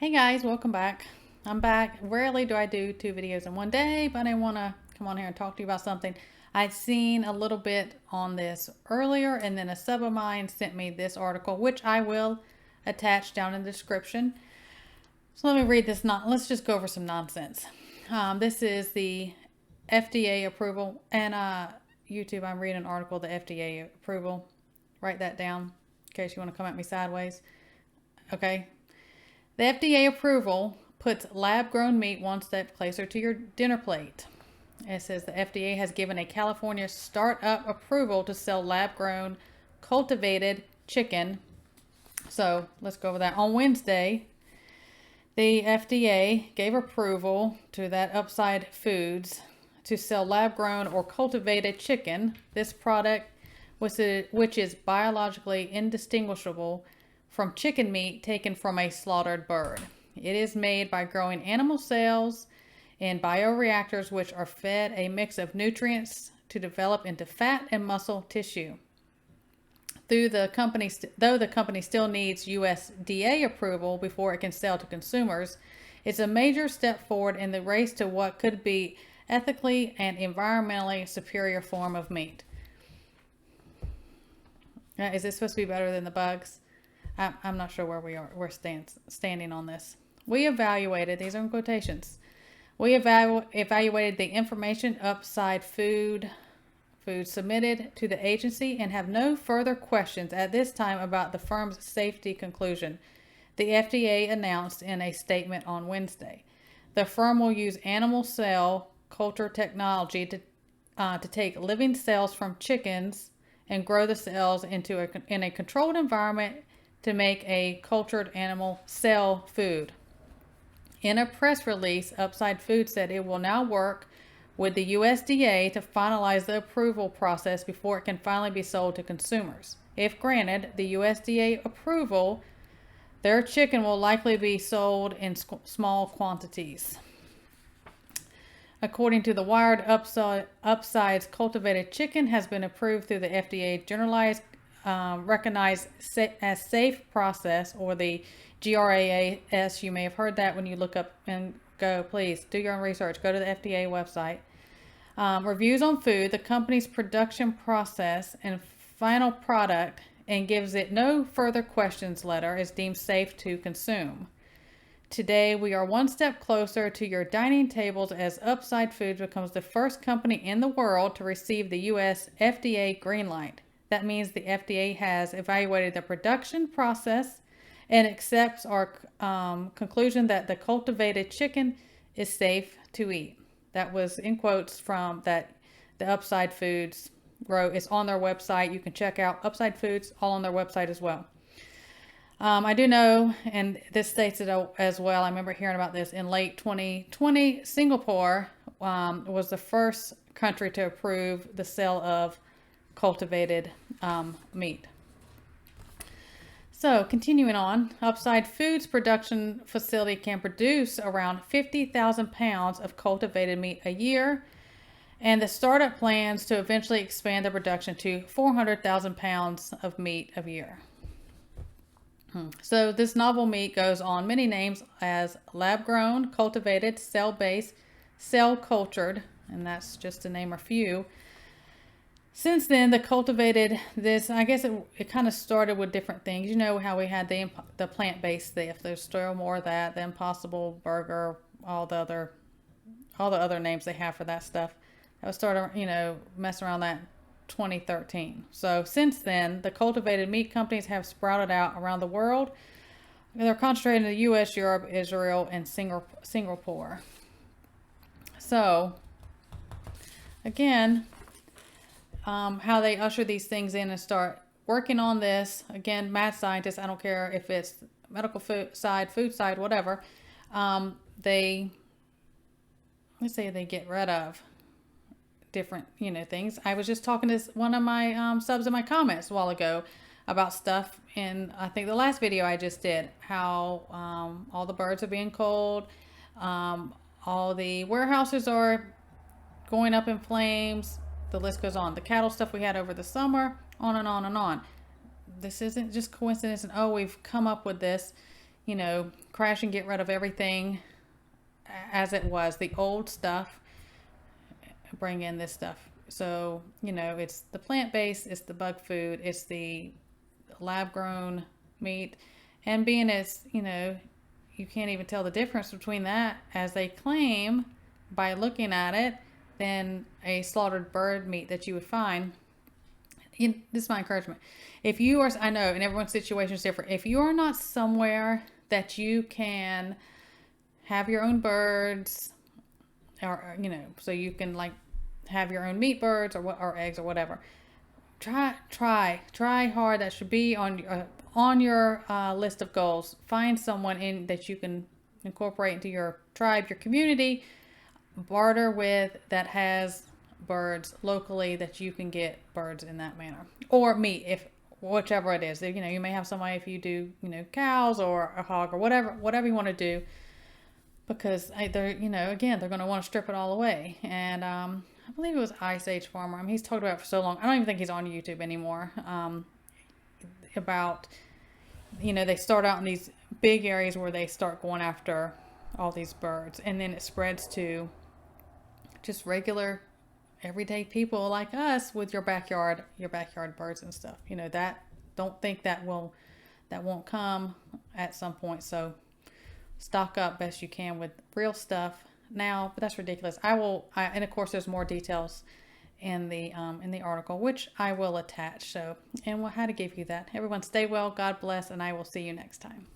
Hey guys, welcome back. I'm back. Rarely do I do 2 videos in one day, but I want to come on here and talk to you about something. I'd seen a little bit on this earlier, and then a sub of mine sent me this article, which I will attach down in the description. So let me read this. Let's just go over some nonsense. This is the FDA approval, and YouTube, I'm reading an article, the FDA approval. Write that down in case you want to come at me sideways. Okay. The FDA approval puts lab-grown meat one step closer to your dinner plate. It says the FDA has given a California startup approval to sell lab-grown cultivated chicken. So let's go over that. On Wednesday, the FDA gave approval to that Upside Foods to sell lab-grown or cultivated chicken. This product, which is biologically indistinguishable from chicken meat taken from a slaughtered bird. It is made by growing animal cells in bioreactors, which are fed a mix of nutrients to develop into fat and muscle tissue. Though the company still needs USDA approval before it can sell to consumers, it's a major step forward in the race to what could be ethically and environmentally superior form of meat. Is this supposed to be better than the bugs? I'm not sure where we're standing on this. We evaluated, these are in quotations, we evaluated the information Upside Food submitted to the agency and have no further questions at this time about the firm's safety conclusion, the FDA announced in a statement on Wednesday. The firm will use animal cell culture technology to take living cells from chickens and grow the cells in a controlled environment to make a cultured animal cell food. In a press release, Upside Foods said it will now work with the USDA to finalize the approval process before it can finally be sold to consumers. If granted the USDA approval, their chicken will likely be sold in small quantities. According to The Wired, Upside's cultivated chicken has been approved through the FDA Generalized recognized as safe process, or the GRAS. You may have heard that when you look up and go, please do your own research. Go to the FDA website. Reviews on food, the company's production process and final product, and gives it no further questions letter is deemed safe to consume. Today, we are one step closer to your dining tables as Upside Foods becomes the first company in the world to receive the U.S. FDA green light. That means the FDA has evaluated the production process and accepts our conclusion that the cultivated chicken is safe to eat. That was in quotes from that the Upside Foods wrote. It's on their website. You can check out Upside Foods all on their website as well. I do know, and this states it as well, I remember hearing about this in late 2020, Singapore was the first country to approve the sale of cultivated meat. So continuing on, Upside Foods production facility can produce around 50,000 pounds of cultivated meat a year, and the startup plans to eventually expand the production to 400,000 pounds of meat a year. So this novel meat goes on many names as lab-grown, cultivated, cell-based, cell-cultured, and that's just to name a few. Since then, the cultivated, I guess it kind of started with different things. You know how we had the plant-based stuff. There's still more of that, the Impossible Burger, all the other names they have for that stuff. I was starting, messing around that 2013. So since then, the cultivated meat companies have sprouted out around the world. They're concentrated in the U.S., Europe, Israel, and Singapore. So, again, how they usher these things in and start working on this. Again, mad scientists, I don't care if it's medical food side, whatever. They get rid of different, things. I was just talking to one of my subs in my comments a while ago about stuff in, I think, the last video I just did, how all the birds are being culled, all the warehouses are going up in flames, the list goes on. The cattle stuff we had over the summer, on and on and on. This isn't just coincidence and, oh, we've come up with this. crash and get rid of everything as it was, the old stuff, bring in this stuff. So, it's the plant-based, it's the bug food, it's the lab-grown meat. And being as, you can't even tell the difference between that, as they claim, by looking at it, than a slaughtered bird meat that you would find. This is my encouragement. If you are, I know, and everyone's situation is different. If you are not somewhere that you can have your own birds, or so you can like have your own meat birds or eggs or whatever, try hard. That should be on your list of goals. Find someone that you can incorporate into your tribe, your community, barter with, that has birds locally, that you can get birds in that manner, or meat, if whichever it is. You may have somebody, if you do cows or a hog or whatever you want to do, because they're again, they're going to want to strip it all away. And I believe it was Ice Age Farmer. He's talked about it for so long. I don't even think he's on YouTube anymore. About they start out in these big areas where they start going after all these birds, and then it spreads to just regular everyday people like us with your backyard birds and stuff. That, don't think that won't come at some point. So stock up best you can with real stuff now. But that's ridiculous. And of course there's more details in the article, which I will attach. So, and we'll how to give you that. Everyone stay well, God bless, and I will see you next time.